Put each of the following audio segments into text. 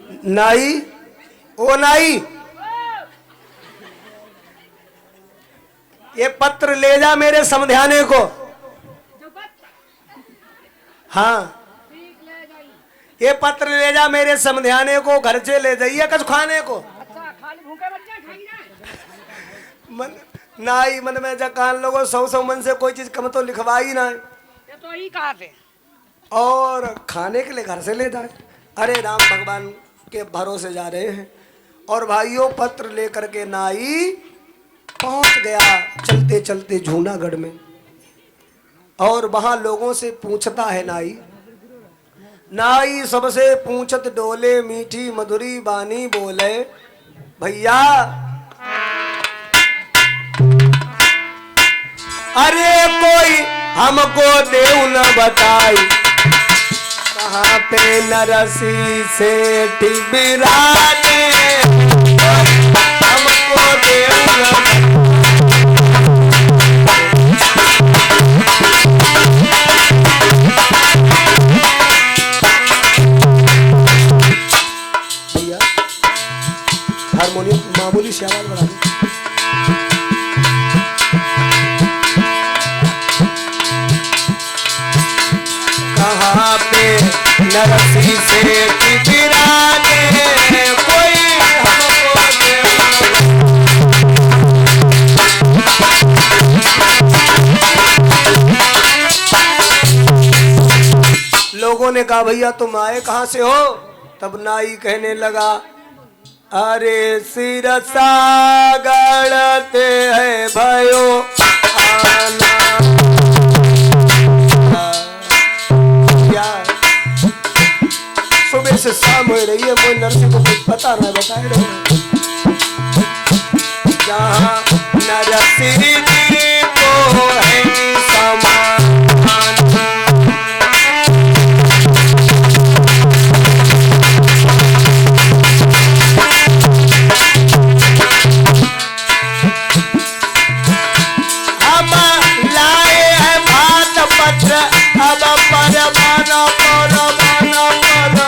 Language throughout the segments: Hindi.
नाई, ओ नाई, ये पत्र ले जा मेरे समध्याने को। हाँ, ये पत्र ले जा मेरे समध्याने को, घर से ले जाइए कुछ खाने को। मन नाई मन में जकान लोगो 100 मन से कोई चीज कम तो लिखवा ही ना, ये तो ही कहा थे। और खाने के लिए घर से ले जाए। अरे राम भगवान के भरोसे जा रहे हैं। और भाइयों पत्र लेकर के नाई पहुंच गया चलते चलते जूनागढ़ में। और वहां लोगों से पूछता है नाई, नाई सबसे पूछत डोले मीठी मधुरी बानी बोले, भैया अरे कोई हमको देव न बताई, कहाँ पे नरसी सेठ बिराजे, हमको देव न भैया हारमोनियम मामूली से आवाज बढ़ा दी। कहाँ पे नरसी सेठ बिराजे, कोई हमको लोगों ने कहा भैया तुम आए कहाँ से हो? तब नाई कहने लगा, अरे सिरसा गढ़ते है भयो आना। सुबह से शाम हो रही है, कोई नरसी को कुछ पता ना बताए रहो। जहाँ नरसी जी को है समान, हम लाए हैं भात पत्र अब परवाना परवाना परवाना,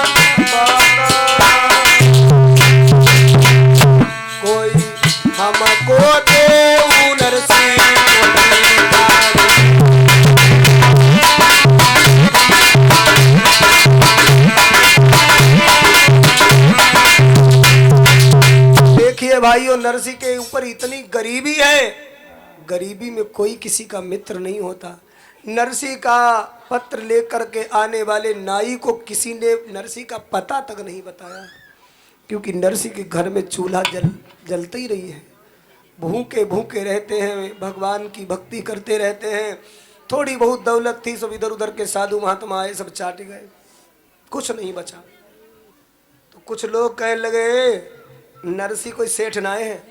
कोई हमको देव नरसी देखिए भाइयों, नरसी के ऊपर इतनी गरीबी है, गरीबी में कोई किसी का मित्र नहीं होता। नरसी का पत्र लेकर के आने वाले नाई को किसी ने नरसी का पता तक नहीं बताया, क्योंकि नरसी के घर में चूल्हा जलती ही रही है। भूखे भूखे रहते हैं, भगवान की भक्ति करते रहते हैं। थोड़ी बहुत दौलत थी, सब इधर उधर के साधु महात्मा आए, सब चाट गए, कुछ नहीं बचा। तो कुछ लोग कहने लगे नरसी कोई सेठ नाए है,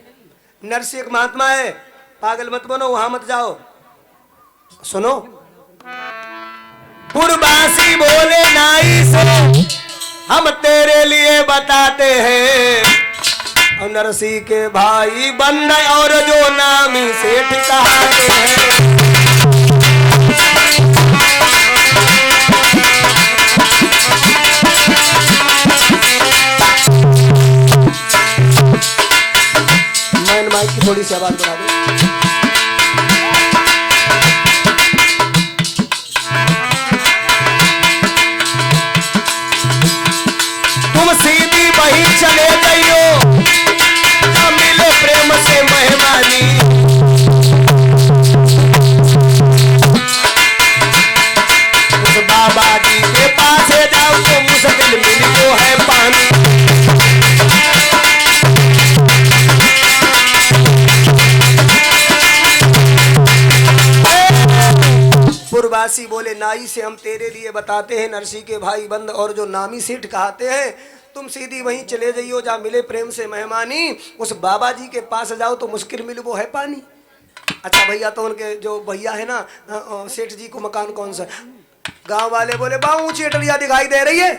नरसी एक महात्मा है, पागल मत बनो, वहां मत जाओ। सुनो, पुरबासी बोले नाई से हम तेरे लिए बताते हैं, और नरसी के भाई बंद और जो नामी सेठ कहाते हैं। मैन माइक की थोड़ी सी आवाज बढ़ा दो। तुम सीधी वही चले जाइयो, मिले प्रेम से मेहमानी, उस बाबा जी के पास जाओ तो मुश्किल मिल है पानी। पुरवासी बोले नाई से हम तेरे लिए बताते हैं, नरसी के भाई बंद और जो नामी सेठ कहते हैं, तुम सीधी वहीं चले जाइयो जहाँ मिले प्रेम से मेहमानी, उस बाबा जी के पास जाओ तो मुश्किल मिल वो है पानी। अच्छा भैया, तो उनके जो भैया है ना सेठ जी को मकान कौन सा? गांव वाले बोले बा ऊंची अटलिया दिखाई दे रही है,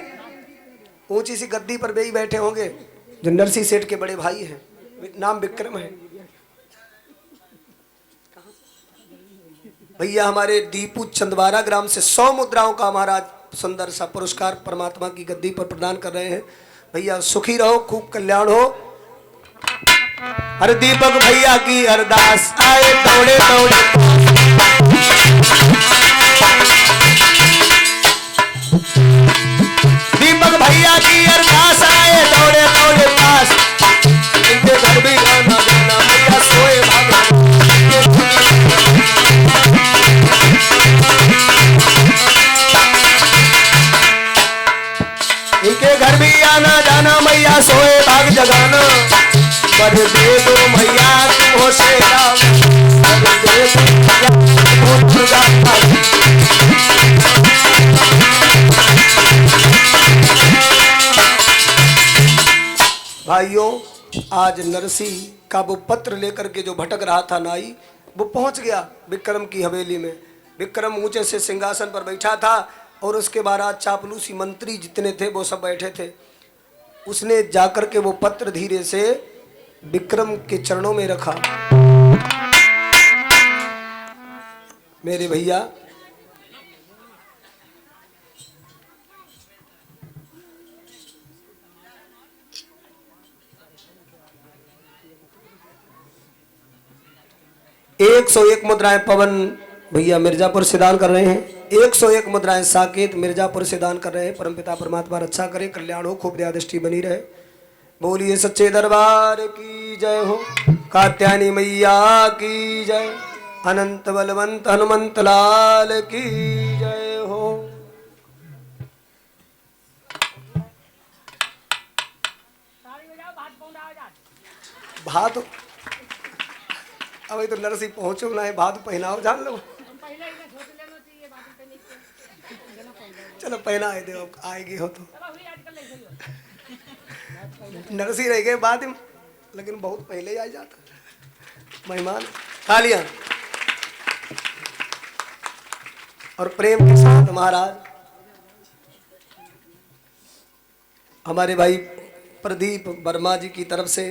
ऊंची सी गद्दी पर बेई बैठे होंगे जो नरसी सेठ के बड़े भाई हैं, नाम विक्रम है। भैया हमारे दीपू चंदवारा ग्राम से 100 मुद्राओं का महाराज सुंदर सा पुरस्कार परमात्मा की गद्दी पर प्रदान कर रहे हैं। भैया सुखी रहो, खूब कल्याण हो। हर दीपक भैया की अरदास आए दौड़े दौड़े। दीपक भैया की अरदास आए दौड़े दौड़े पास। इनके घर भी गाना गाना भैया सोए भागा। इनके घर भी आना जाना मैया सोए भाग जगाना। बर दे दो मैया तुम हो शेरा, बर दे दो मैया तुम हो दुर्गा। भाइयों, आज नरसी का वो पत्र लेकर के जो भटक रहा था नाई, वो पहुंच गया विक्रम की हवेली में। विक्रम ऊंचे से सिंहासन पर बैठा था और उसके बाद चापलूसी मंत्री जितने थे वो सब बैठे थे। उसने जाकर के वो पत्र धीरे से विक्रम के चरणों में रखा। मेरे भैया, एक 101 मुद्राएं पवन भैया मिर्जापुर से दान कर रहे हैं। 101 मुद्राएं साकेत मिर्जापुर से दान कर रहे हैं। परमपिता परमात्मा रक्षा करे, कल्याण हो, खूब दया दृष्टि बनी रहे। बोलिए सच्चे दरबार की जय हो। कात्यायनी मैया की जय। अनंत बलवंत हनुमंत लाल की जय हो। भात अभी तो नरसी पहुंचो ना है, भात पहनाओ जान लो। चलो पहना है, दे आएगी हो तो। नरसी रह गए बाद में, लेकिन बहुत पहले ही आ जाता मेहमान। तालियां और प्रेम के साथ महाराज हमारे भाई प्रदीप वर्मा जी की तरफ से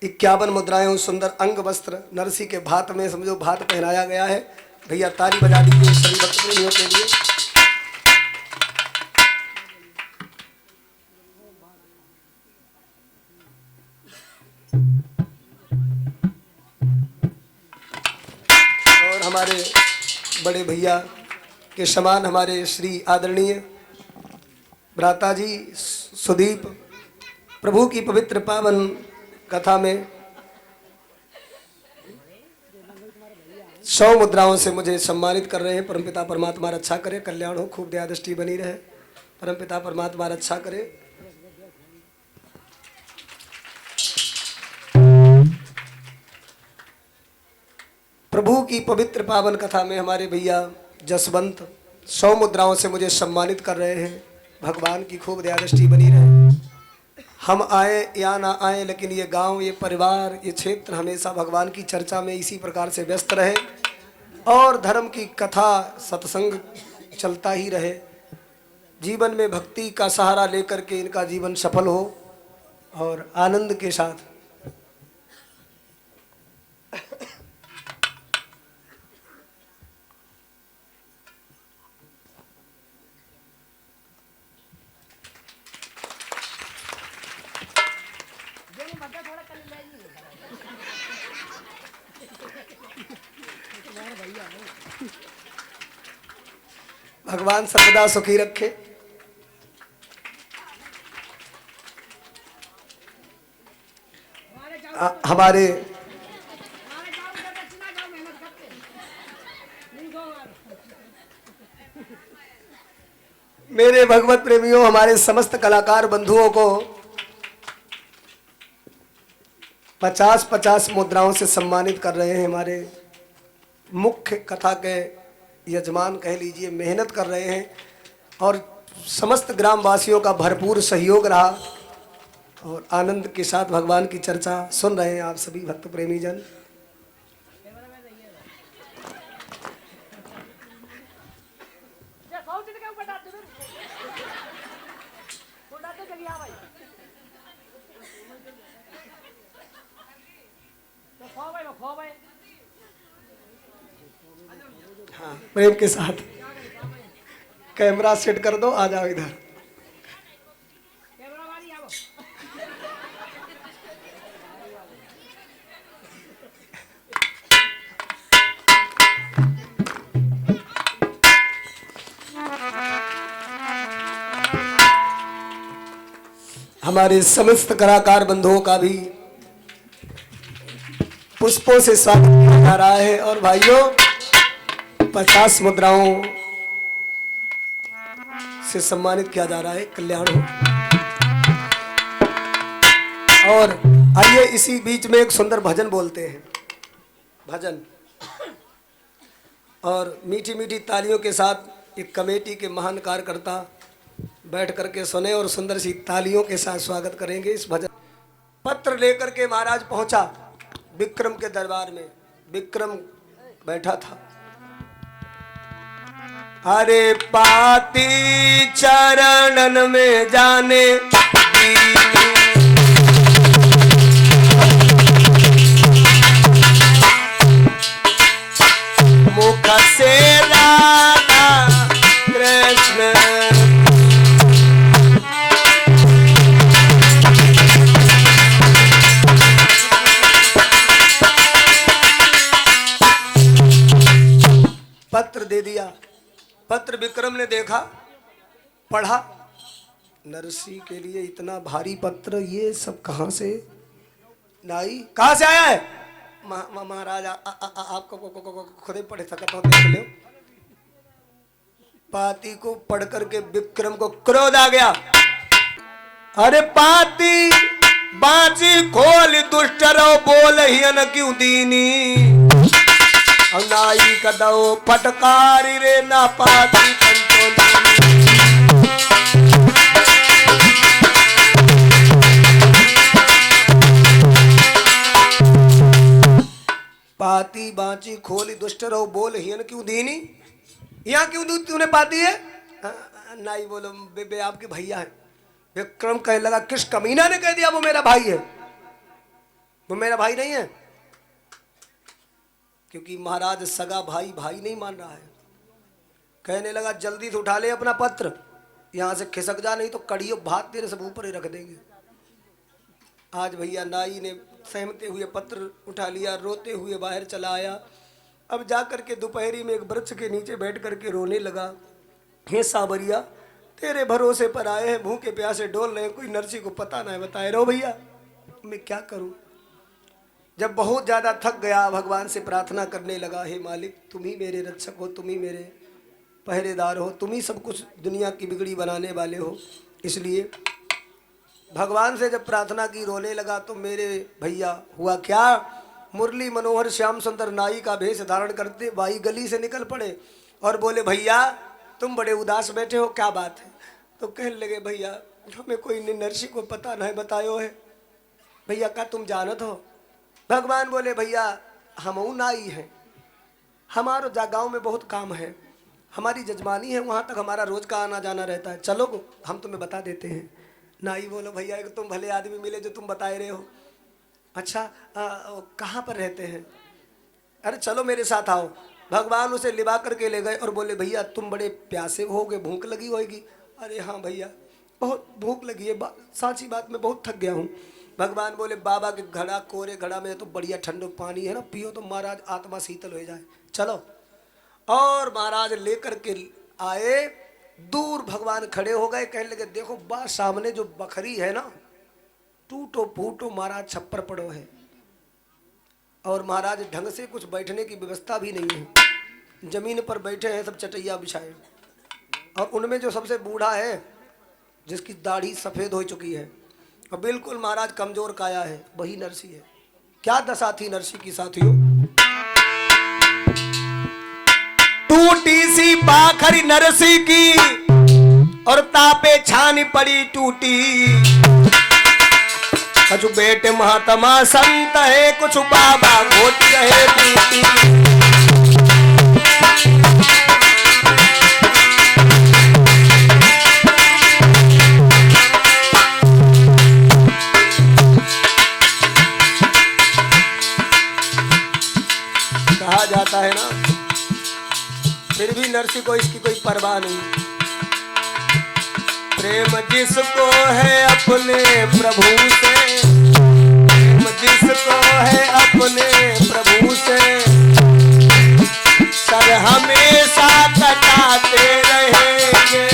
51 मुद्राएं सुंदर अंग वस्त्र नरसी के भात में, समझो भात पहनाया गया है। भैया ताली बजा दीजिए सभी भक्त प्रेमियों के लिए। और हमारे बड़े भैया के समान हमारे श्री आदरणीय भ्राता जी सुदीप प्रभु की पवित्र पावन कथा में 100 मुद्राओं से मुझे सम्मानित कर रहे हैं। परमपिता परमात्मा रक्षा करे, कल्याण हो, खूब दया दृष्टि बनी रहे। परमपिता परमात्मा रक्षा करे। प्रभु की पवित्र पावन कथा में हमारे भैया जसवंत 100 मुद्राओं से मुझे सम्मानित कर रहे हैं। भगवान की खूब दया दृष्टि बनी रहे। हम आए या ना आए, लेकिन ये गांव, ये परिवार, ये क्षेत्र हमेशा भगवान की चर्चा में इसी प्रकार से व्यस्त रहे और धर्म की कथा सत्संग चलता ही रहे। जीवन में भक्ति का सहारा लेकर के इनका जीवन सफल हो और आनंद के साथ। भगवान सर्वदा सुखी रखे। हमारे मेरे भगवत प्रेमियों, हमारे समस्त कलाकार बंधुओं को 50-50 मुद्राओं से सम्मानित कर रहे हैं। हमारे मुख्य कथा के यजमान कह लीजिए, मेहनत कर रहे हैं और समस्त ग्रामवासियों का भरपूर सहयोग रहा और आनंद के साथ भगवान की चर्चा सुन रहे हैं आप सभी भक्त प्रेमी जन। हाँ, प्रेम के साथ कैमरा सेट कर दो, आ जाओ इधर। हमारे समस्त कलाकार बंधुओं का भी पुष्पों से स्वागत किया जा रहा है। और भाइयों 50 मुद्राओं से सम्मानित किया जा रहा है। कल्याण हो। और आइए इसी बीच में एक सुंदर भजन बोलते हैं। भजन और मीठी मीठी तालियों के साथ एक कमेटी के महान कार्यकर्ता बैठ करके सुने और सुंदर सी तालियों के साथ स्वागत करेंगे इस भजन। पत्र लेकर के महाराज पहुंचा विक्रम के दरबार में। विक्रम बैठा था। अरे पाती चरणन में जाने मुख से राधा कृष्ण पत्र दे दिया। पत्र विक्रम ने देखा, पढ़ा। नरसी के लिए इतना भारी पत्र, ये सब कहां से नाई कहां से आया है? महाराज आपको खुद ही पढ़े सकता हूं, देख लो। पाती को पढ़ करके विक्रम को क्रोध आ गया। अरे पाती बाजी खोल दुष्ट रो बोल ही न क्यों दीनी नाई कदो फटकारी रे ना पाती पाती बाची खोली दुष्ट रहो बोल हियन क्यों दीनी। यहाँ क्यों दी तूने पाती है? नाई बोलो बे आपके भैया है। विक्रम कहने लगा किस कमीना ने कह दिया वो मेरा भाई है? वो मेरा भाई नहीं है। क्योंकि महाराज सगा भाई भाई नहीं मान रहा है। कहने लगा जल्दी से उठा ले अपना पत्र, यहां से खिसक जा, नहीं तो कड़ियों भात तेरे सब ऊपर ही रख देंगे। आज भैया नाई ने सहमते हुए पत्र उठा लिया, रोते हुए बाहर चला आया। अब जाकर के दोपहरी में एक वृक्ष के नीचे बैठ करके रोने लगा। हे सावरिया, तेरे भरोसे पर आए हैं, भूखे प्यासे डोल रहे हैं, कोई नरसी को पता ना है, बताए रहो भैया मैं क्या करूं। जब बहुत ज्यादा थक गया भगवान से प्रार्थना करने लगा, हे मालिक तुम ही मेरे रक्षक हो, तुम ही मेरे पहरेदार हो, तुम ही सब कुछ दुनिया की बिगड़ी बनाने वाले हो। इसलिए भगवान से जब प्रार्थना की, रोने लगा तो मेरे भैया हुआ क्या, मुरली मनोहर श्याम सुंदर नाई का भेष धारण करते भाई गली से निकल पड़े और बोले भैया तुम बड़े उदास बैठे हो, क्या बात है? तो कहने लगे भैया हमें कोई नरसी को पता नहीं बतायो है। भैया क्या तुम जानत हो? भगवान बोले भैया हम नाई हैं, हमारो गाँव में बहुत काम है, हमारी जजमानी है, वहाँ तक हमारा रोज का आना जाना रहता है, चलो हम तुम्हें बता देते हैं। नाई बोलो भैया एक तुम भले आदमी मिले जो तुम बताए रहे हो। अच्छा कहाँ पर रहते हैं? अरे चलो मेरे साथ आओ। भगवान उसे लिबा करके ले गए और बोले भैया तुम बड़े प्यासे होगे, भूख लगी होगी। अरे हाँ भैया बहुत भूख लगी है, साची बात मैं बहुत थक गया हूँ। भगवान बोले बाबा के घड़ा कोरे घड़ा में तो बढ़िया ठंडो पानी है ना, पियो तो महाराज आत्मा शीतल हो जाए, चलो। और महाराज लेकर के आए। दूर भगवान खड़े हो गए, कहने लगे देखो बा सामने जो बकरी है ना, टूटो फूटो महाराज छप्पर पड़ो है। और महाराज ढंग से कुछ बैठने की व्यवस्था भी नहीं है, जमीन पर बैठे हैं सब चटैया बिछाए। और उनमें जो सबसे बूढ़ा है जिसकी दाढ़ी सफेद हो चुकी है और बिल्कुल महाराज कमजोर काया है, वही नरसी है। क्या दशा थी नरसी की साथियों? टूटी सी बाखरी नरसी की और तापे छानी पड़ी टूटी। कुछ बेटे महात्मा संत है, कुछ बाबा घोट रहे टूटी। कहा जाता है ना, फिर भी नरसी को इसकी कोई परवाह नहीं। प्रेम जिसको है अपने प्रभु से, प्रेम जिसको है अपने प्रभु से, सर हमेशा कटाते रहेंगे।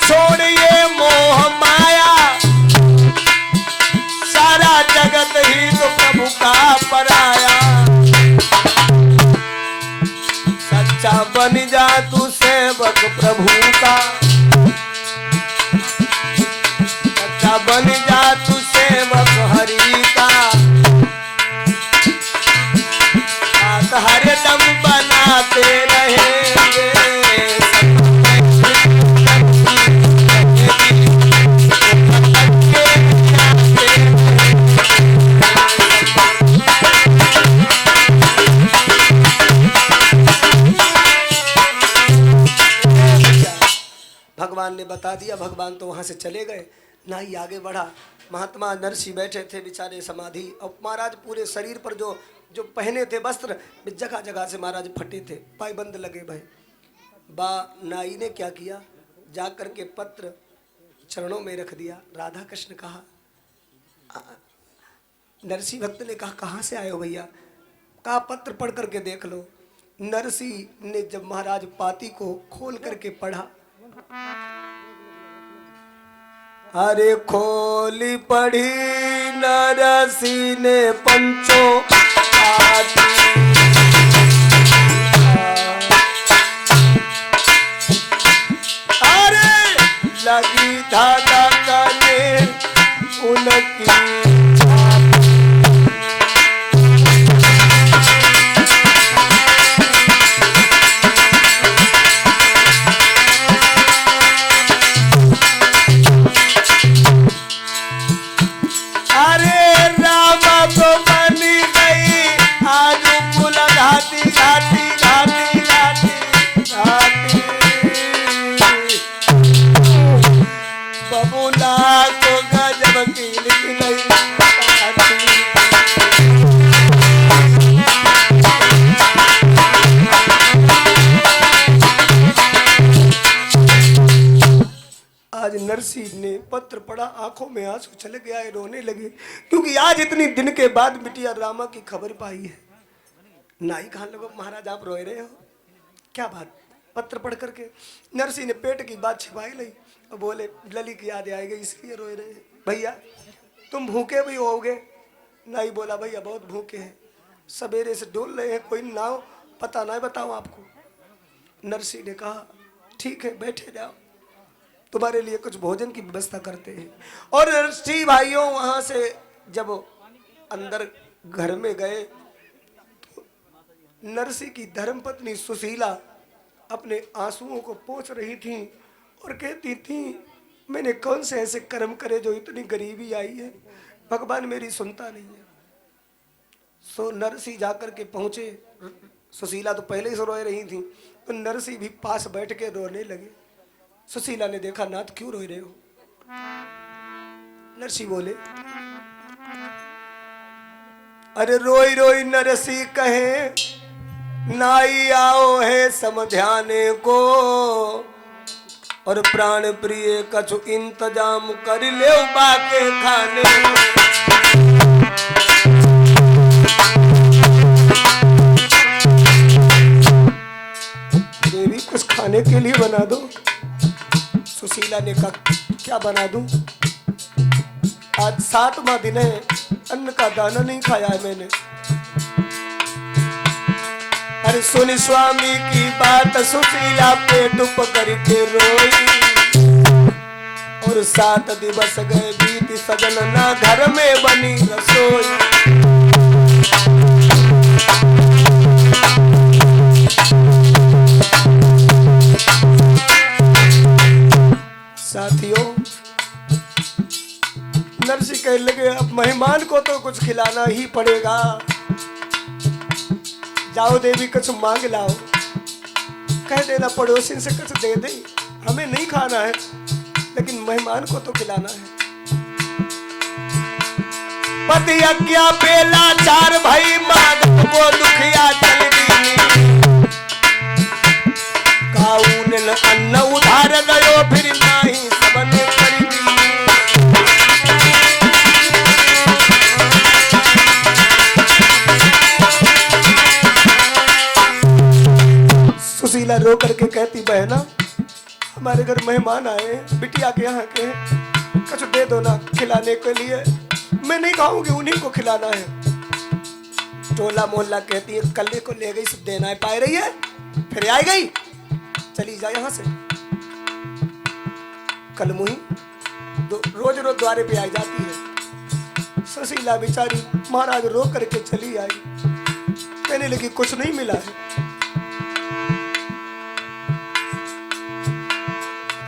छोड़िए मोह माया, सारा जगत ही तो प्रभु का पराया। सच्चा बन जा तू सेवक प्रभु का, सच्चा बन जा तू सेवक हरि का। बात हरदम बनाते रहेंगे, भगवान ने बता दिया। भगवान तो वहां से चले गए, ना ही आगे बढ़ा। महात्मा नरसी बैठे थे बेचारे समाधि, और महाराज पूरे शरीर पर जो जो पहने थे वस्त्र जगह जगह से महाराज फटे थे, पायबंद लगे भाई। बा नाई ने क्या किया, जा करके पत्र चरणों में रख दिया। राधा कृष्ण कहा, नरसी भक्त ने कहा कहाँ से आए हो भैया? कहा पत्र पढ़ करके देख लो। नरसी ने जब महाराज पाती को खोल करके पढ़ा, अरे खोली पढ़ी नरसी ने पंचों पाती, अरे लगी धागा करने उनकी। नरसी ने पत्र पढ़ा, आंखों में आंसू चले गया, रोने लगे, क्योंकि आज इतनी दिन के बाद बिटिया रामा की खबर पाई है। नाई कहाँ लगो, महाराज आप रोए रहे हो, क्या बात? पत्र पढ़ करके नरसी ने पेट की बात छिपाई ली और बोले लली की याद आएगी इसलिए रोए रहे हैं। भैया तुम भूखे भी होगे? नाई बोला भैया बहुत भूखे हैं, सवेरे से डोल रहे हैं, कोई नाव पता ना बताओ आपको। नरसी ने कहा ठीक है बैठे जाओ, तुम्हारे लिए कुछ भोजन की व्यवस्था करते हैं। और नरसी भाइयों वहां से जब अंदर घर में गए तो नरसी की धर्मपत्नी सुशीला अपने आंसुओं को पोंछ रही थी और कहती थी मैंने कौन से ऐसे कर्म करे जो इतनी गरीबी आई है, भगवान मेरी सुनता नहीं है। सो नरसी जाकर के पहुंचे, सुशीला तो पहले ही से रोए रही थी, तो नरसी भी पास बैठ के रोने लगे। सुशीला ने देखा नाथ क्यों रो रहे हो? नरसी बोले अरे रोई रोई नरसी कहे नाई आओ है समझाने को, और प्राण प्रिय कछु इंतजाम कर ले बाके खाने को। देवी कुछ खाने के लिए बना दो। सुशीला ने कहा क्या बना दूं? आज 7वां दिन है, अन्न का दाना नहीं खाया है मैंने। अरे सुन स्वामी की बात सुशीला पेट पकड़ के रोई, और 7 दिवस गए बीत सजन ना घर में बनी रसोई। साथियों नरसी कहने लगे अब मेहमान को तो कुछ खिलाना ही पड़ेगा, जाओ देवी कुछ मांग लाओ, कह देना पड़ोसी से कुछ दे दे, हमें नहीं खाना है लेकिन मेहमान को तो खिलाना है। पति आज्ञा बेला 4 भाई मांग को दुखिया चल दी, काऊन अन्न उधार गयो फिर नाही सबने कर दी। सुशीला रो करके कहती बहना हमारे घर मेहमान आए बिटिया के यहाँ के, कुछ दे दो ना खिलाने के लिए। मैं नहीं खाऊंगी, उन्हीं को खिलाना है। टोला मोहल्ला कहती है कल को ले गई, सब देना है, पाए रही है, फिर आई गई, चली जा यहाँ से। कल मुही रोज रोज द्वारे पे आई जाती है। सुशीला बेचारी महाराज रो करके चली आई, कहने लगी कुछ नहीं मिला है।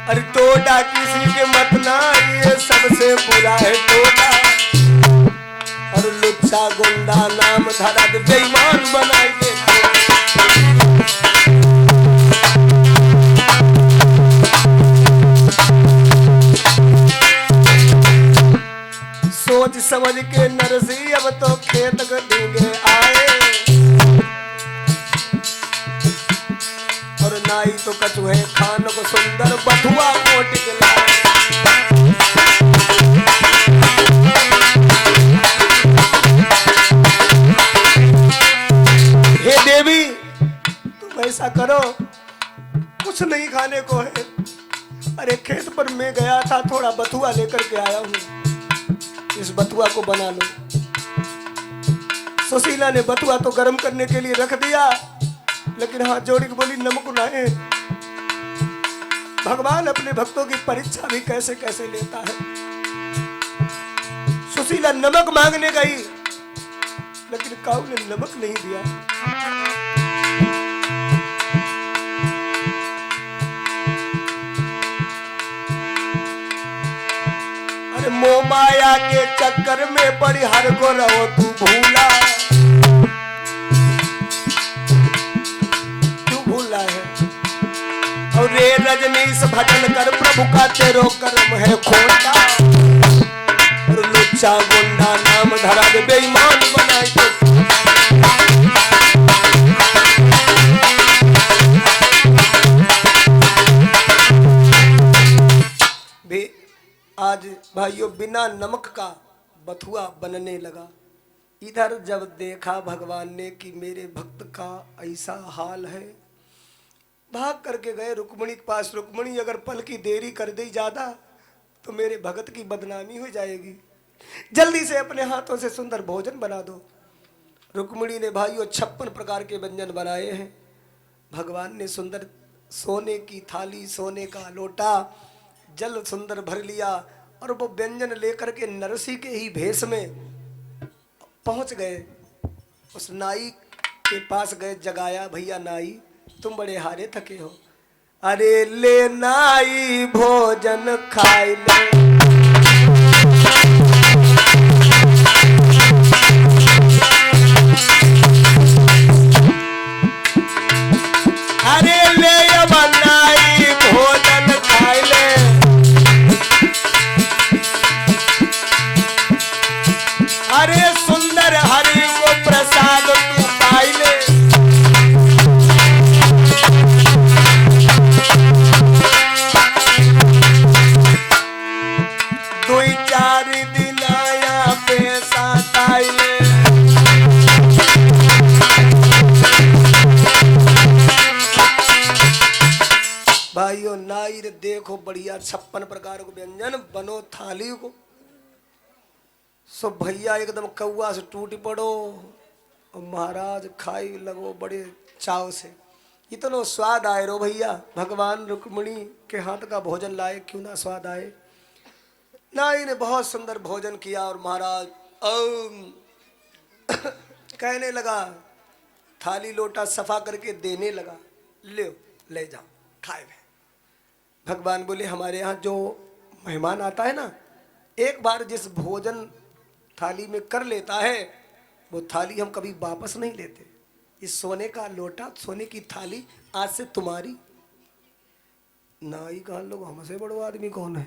अरे टोटा किसी के मत ना, ये सबसे बुरा है टोटा। और लुच्चा गुंडा नाम धरा दे, बेईमान बनाएंगे। सोच समझ के नरसी अब तो खेत गढ़ेंगे आए। और नाई तो कछुए खान को सुंदर बथुआ कोट के लाए। हे देवी तुम ऐसा करो, कुछ नहीं खाने को है। अरे खेत पर मैं गया था, थोड़ा बथुआ लेकर के आया हूँ, इस बथुआ को बना लो। सुशीला ने बथुआ तो गर्म करने के लिए रख दिया, लेकिन हाथ जोड़ी के बोली नमक ना है। भगवान अपने भक्तों की परीक्षा भी कैसे कैसे लेता है। सुशीला नमक मांगने गई, लेकिन काऊ ने नमक नहीं दिया। अरे मोह माया के चक्कर में बड़ी हर को रहो तू भूला। और रे रजनीश भजन कर प्रभु का तेरो कर्म है खोटा। और लुच्चा गुंडा नाम धरा दे, बेईमान बनाए। भी आज भाइयों बिना नमक का बथुआ बनने लगा। इधर जब देखा भगवान ने कि मेरे भक्त का ऐसा हाल है, भाग करके गए रुक्मणी के पास। रुक्मणी अगर पल की देरी कर दी ज्यादा तो मेरे भगत की बदनामी हो जाएगी, जल्दी से अपने हाथों से सुंदर भोजन बना दो। रुक्मणी ने भाइयों 56 प्रकार के व्यंजन बनाए हैं। भगवान ने सुंदर सोने की थाली, सोने का लोटा, जल सुंदर भर लिया और वो व्यंजन लेकर के नरसी के ही भेष में पहुंच गए। उस नाई के पास गए, जगाया, भैया नाई तुम बड़े हारे थके हो, अरे ले नाई भोजन खाई ले। अरे ले अब नाई भोजन खाई ले। अरे सुंदर हरि को प्रसाद तू पाई ले। भाइयों नाई देखो बढ़िया 56 प्रकार को व्यंजन बनो थाली को। सो भैया एकदम कौआ से टूट पड़ो और महाराज खाई लगो बड़े चाव से। इतना स्वाद आए रो भैया, भगवान रुक्मणी के हाथ का भोजन लाए, क्यों ना स्वाद आए। नाई ने बहुत सुंदर भोजन किया और महाराज कहने लगा, थाली लोटा सफा करके देने लगा, ले जाओ खाए। भगवान बोले हमारे यहाँ जो मेहमान आता है ना, एक बार जिस भोजन थाली में कर लेता है वो थाली हम कभी वापस नहीं लेते। इस सोने का लोटा, सोने की थाली आज से तुम्हारी। नाई कहा लोग हमसे बड़ो आदमी कौन है,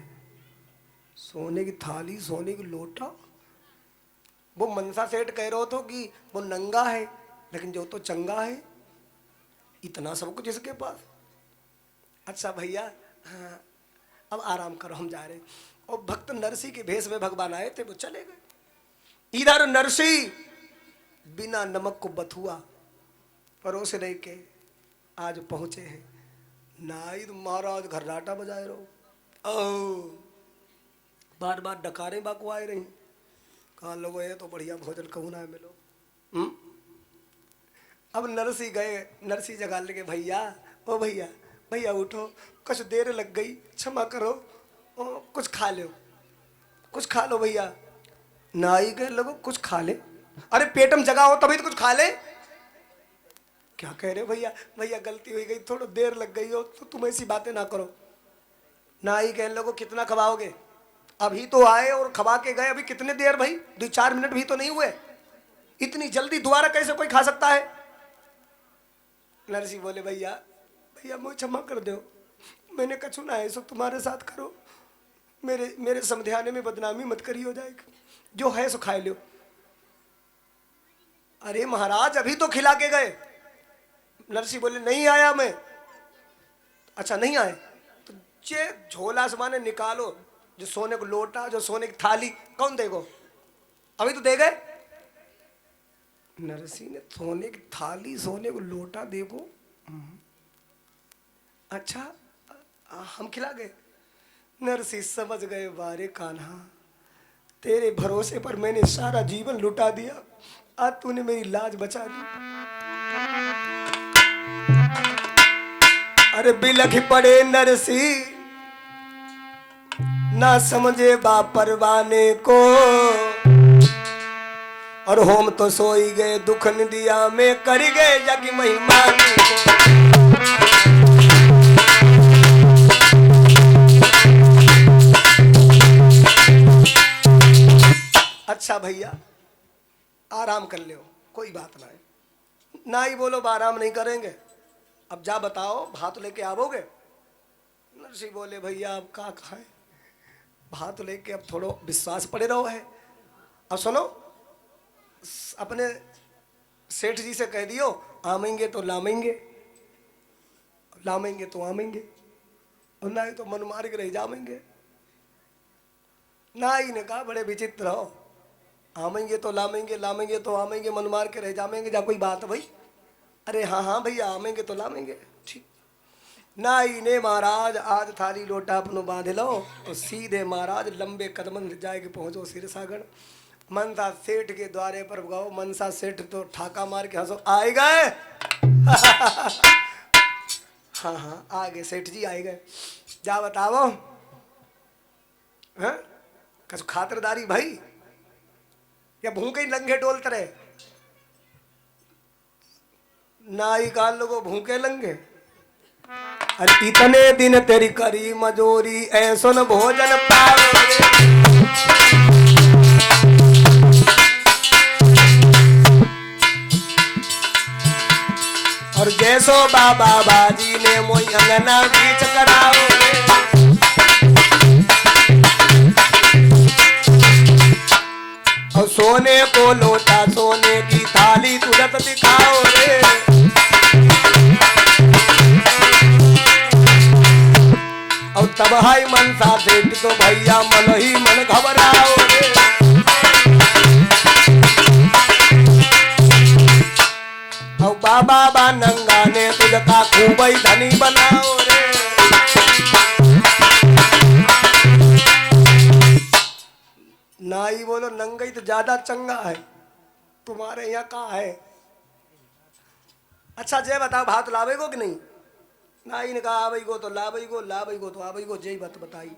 सोने की थाली, सोने की लोटा। वो मनसा सेठ कह रहे हो कि वो नंगा है, लेकिन जो तो चंगा है, इतना सब कुछ इसके पास। अच्छा भैया हाँ अब आराम करो, हम जा रहे। और भक्त नरसी के भेष में भगवान आए थे, वो चले गए। इधर नरसी बिना नमक को बथुआ परोसे रह के आज पहुंचे हैं। नाई तो महाराज घर्राटा बजाए रहो। ओ बार बार डकारे बाको आए रही। कहा लोगो ये तो बढ़िया भोजन कहूँ ना मिलो। अब नरसी गए, नरसी जगा लगे, भैया ओ भैया भैया उठो, कुछ देर लग गई, क्षमा करो, कुछ खा लो, कुछ खा लो भैया। नाई के लोगो कुछ खा ले, अरे पेट में जगह हो तभी तो कुछ खा ले। क्या कह रहे हो भैया, भैया गलती हो गई, थोड़ा देर लग गई हो तो तुम ऐसी बातें ना करो। नाई कहने लोगो कितना खवाओगे, अभी तो आए और खवा के गए, अभी कितने देर भाई, 2-4 मिनट भी तो नहीं हुए, इतनी जल्दी दोबारा कैसे कोई खा सकता है। नरसी बोले भैया भैया मुझे क्षमा कर दो, मैंने कछु ना है सो तुम्हारे साथ करो, मेरे समझाने में बदनामी मत करी हो जाएगी, जो है सो खाए लो। अरे महाराज अभी तो खिला के गए। नरसी बोले नहीं आया मैं। अच्छा नहीं आए तो जे झोला से माने निकालो, जो सोने को लोटा, जो सोने की थाली, कौन देगो, अभी तो दे गए। नरसी ने सोने की थाली सोने को लोटा देखो, अच्छा हम खिला गए। नरसी समझ गए, बारे कान्हा तेरे भरोसे पर मैंने सारा जीवन लुटा दिया, आज तूने मेरी लाज बचा दी। अरे बिलख पड़े नरसी, ना समझे बाप परवाने को, और होम तो सोई गए दुख निदिया में, कर गए जग महिमा को। अच्छा भैया आराम कर लो, कोई बात ना है। ना ही बोलो आराम नहीं करेंगे, अब जा बताओ भात लेके आवोगे। नरसी बोले भैया अब का खाए, भात लेके अब थोड़ो विश्वास पड़े रहो है। अब सुनो, अपने सेठ जी से कह दियो आमेंगे तो लामेंगे, लामेंगे तो आमेंगे, और ना ही तो मन मार के रह जामेंगे। ना ही ने कहा बड़े विचित्र हो, आमेंगे तो लामेंगे, लामेंगे तो आमेंगे, मन मार के रह जामेंगे, जा कोई बात भाई। अरे हाँ हाँ भैया आमेंगे तो लामेंगे, ठीक। नाई ने महाराज आज थाली लोटा अपनो बांध लो, और सीधे महाराज लंबे कदमन जाके पहुंचो सिरसागढ़। मनसा सेठ के द्वारे पर गाओ, मनसा सेठ तो ठाका मार के हंसो, आए गए। हाँ हाँ आ गए सेठ जी, आए गए, जा बताओ हाँ कछ खातिरदारी भाई, या भूखे ही लंघे डोलते रहे। नाई काल लोगो भूखे लंघे, अरे इतने दिन तेरी करी मजोरी, ऐसो न भोजन पाओगे। और जैसो बाबा बाजी ने मोई अंगना बीच कराओगे। और सोने को लोटा सोने की थाली तुरंत दिखाओ रे। और तब हाई मनसा सेठ तो भैया मन ही मन घबराओ रे। और बाबा बा नंगा ने तुझका खूब ही धनी बनाओ रे। नाई बोलो नंगा ही तो ज्यादा चंगा है, तुम्हारे यहाँ कहाँ है। अच्छा जय बताओ भात लावेगो कि नहीं। नाई ने कहा आवेगो तो लावेगो, लावेगो तो आवेगो, जय बात बताई।